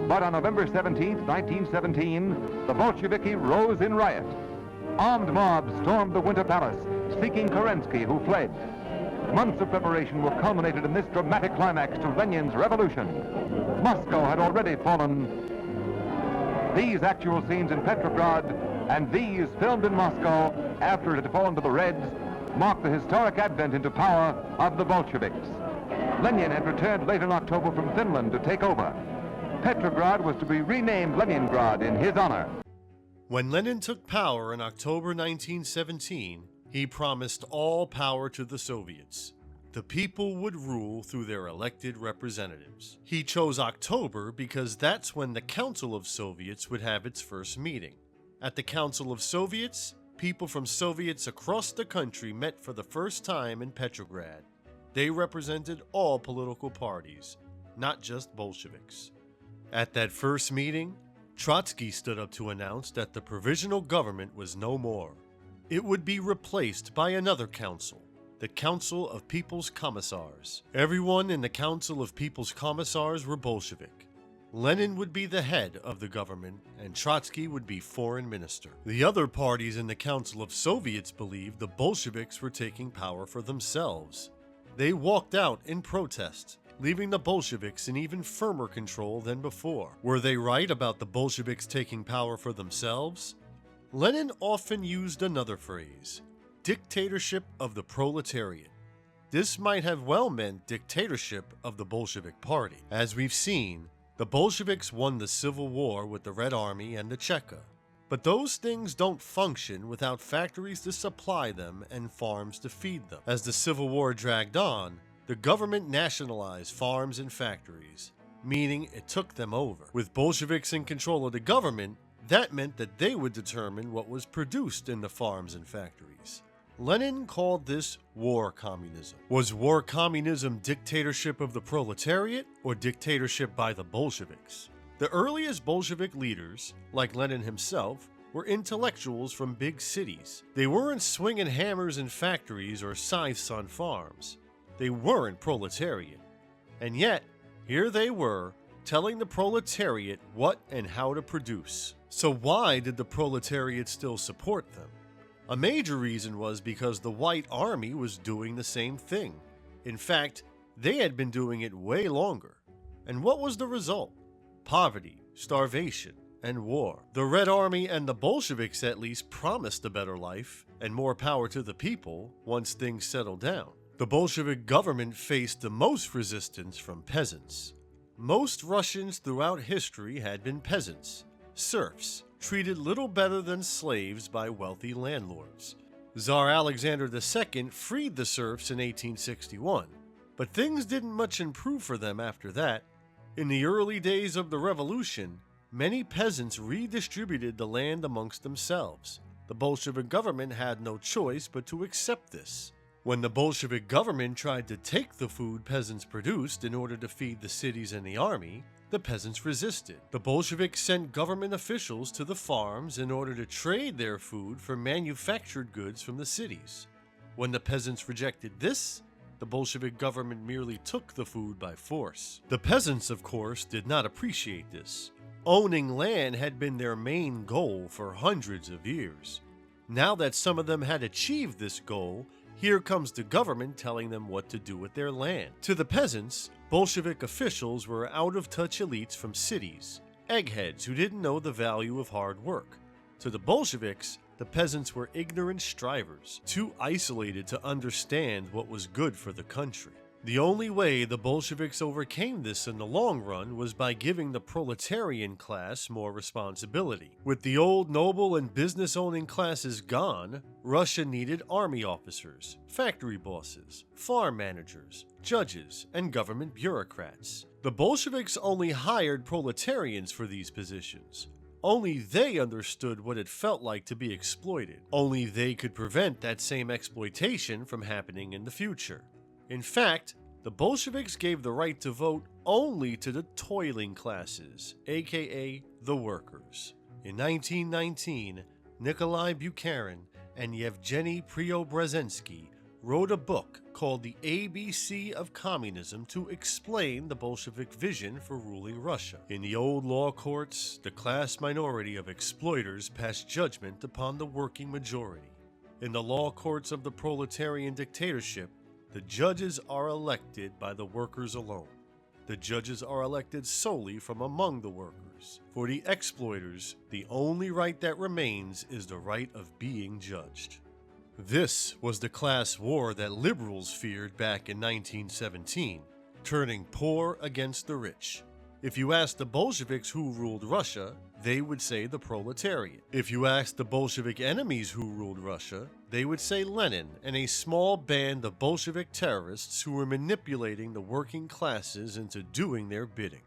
But on November 17, 1917, the Bolsheviki rose in riot. Armed mobs stormed the Winter Palace, seeking Kerensky, who fled. Months of preparation were culminated in this dramatic climax to Lenin's revolution. Moscow had already fallen. These actual scenes in Petrograd and these filmed in Moscow after it had fallen to the Reds mark the historic advent into power of the Bolsheviks. Lenin had returned late in October from Finland to take over. Petrograd was to be renamed Leningrad in his honor. When Lenin took power in October 1917, he promised all power to the Soviets. The people would rule through their elected representatives. He chose October because that's when the Council of Soviets would have its first meeting. At the Council of Soviets, people from Soviets across the country met for the first time in Petrograd. They represented all political parties, not just Bolsheviks. At that first meeting, Trotsky stood up to announce that the provisional government was no more. It would be replaced by another council, the Council of People's Commissars. Everyone in the Council of People's Commissars were Bolshevik. Lenin would be the head of the government, and Trotsky would be foreign minister. The other parties in the Council of Soviets believed the Bolsheviks were taking power for themselves. They walked out in protest, leaving the Bolsheviks in even firmer control than before. Were they right about the Bolsheviks taking power for themselves? Lenin often used another phrase, dictatorship of the proletariat. This might have well meant dictatorship of the Bolshevik Party. As we've seen, the Bolsheviks won the Civil War with the Red Army and the Cheka. But those things don't function without factories to supply them and farms to feed them. As the Civil War dragged on, the government nationalized farms and factories, meaning it took them over. With Bolsheviks in control of the government, that meant that they would determine what was produced in the farms and factories. Lenin called this war communism. Was war communism dictatorship of the proletariat or dictatorship by the Bolsheviks? The earliest Bolshevik leaders, like Lenin himself, were intellectuals from big cities. They weren't swinging hammers in factories or scythes on farms. They weren't proletariat. And yet, here they were, telling the proletariat what and how to produce. So why did the proletariat still support them? A major reason was because the White Army was doing the same thing. In fact, they had been doing it way longer. And what was the result? Poverty, starvation, and war. The Red Army and the Bolsheviks at least promised a better life and more power to the people once things settled down. The Bolshevik government faced the most resistance from peasants. Most Russians throughout history had been peasants, serfs, treated little better than slaves by wealthy landlords. Tsar Alexander II freed the serfs in 1861, but things didn't much improve for them after that. In the early days of the revolution, many peasants redistributed the land amongst themselves. The Bolshevik government had no choice but to accept this. When the Bolshevik government tried to take the food peasants produced in order to feed the cities and the army, the peasants resisted. The Bolsheviks sent government officials to the farms in order to trade their food for manufactured goods from the cities. When the peasants rejected this, the Bolshevik government merely took the food by force. The peasants, of course, did not appreciate this. Owning land had been their main goal for hundreds of years. Now that some of them had achieved this goal, here comes the government telling them what to do with their land. To the peasants, Bolshevik officials were out-of-touch elites from cities, eggheads who didn't know the value of hard work. To the Bolsheviks, the peasants were ignorant strivers, too isolated to understand what was good for the country. The only way the Bolsheviks overcame this in the long run was by giving the proletarian class more responsibility. With the old noble and business-owning classes gone, Russia needed army officers, factory bosses, farm managers, judges, and government bureaucrats. The Bolsheviks only hired proletarians for these positions. Only they understood what it felt like to be exploited. Only they could prevent that same exploitation from happening in the future. In fact, the Bolsheviks gave the right to vote only to the toiling classes, aka the workers. In 1919, Nikolai Bukharin and Evgenii Preobrazhensky wrote a book called The ABC of Communism to explain the Bolshevik vision for ruling Russia. In the old law courts, the class minority of exploiters passed judgment upon the working majority. In the law courts of the proletarian dictatorship, the judges are elected by the workers alone. The judges are elected solely from among the workers. For the exploiters, the only right that remains is the right of being judged. This was the class war that liberals feared back in 1917, turning poor against the rich. If you asked the Bolsheviks who ruled Russia, they would say the proletariat. If you asked the Bolshevik enemies who ruled Russia, they would say Lenin and a small band of Bolshevik terrorists who were manipulating the working classes into doing their bidding.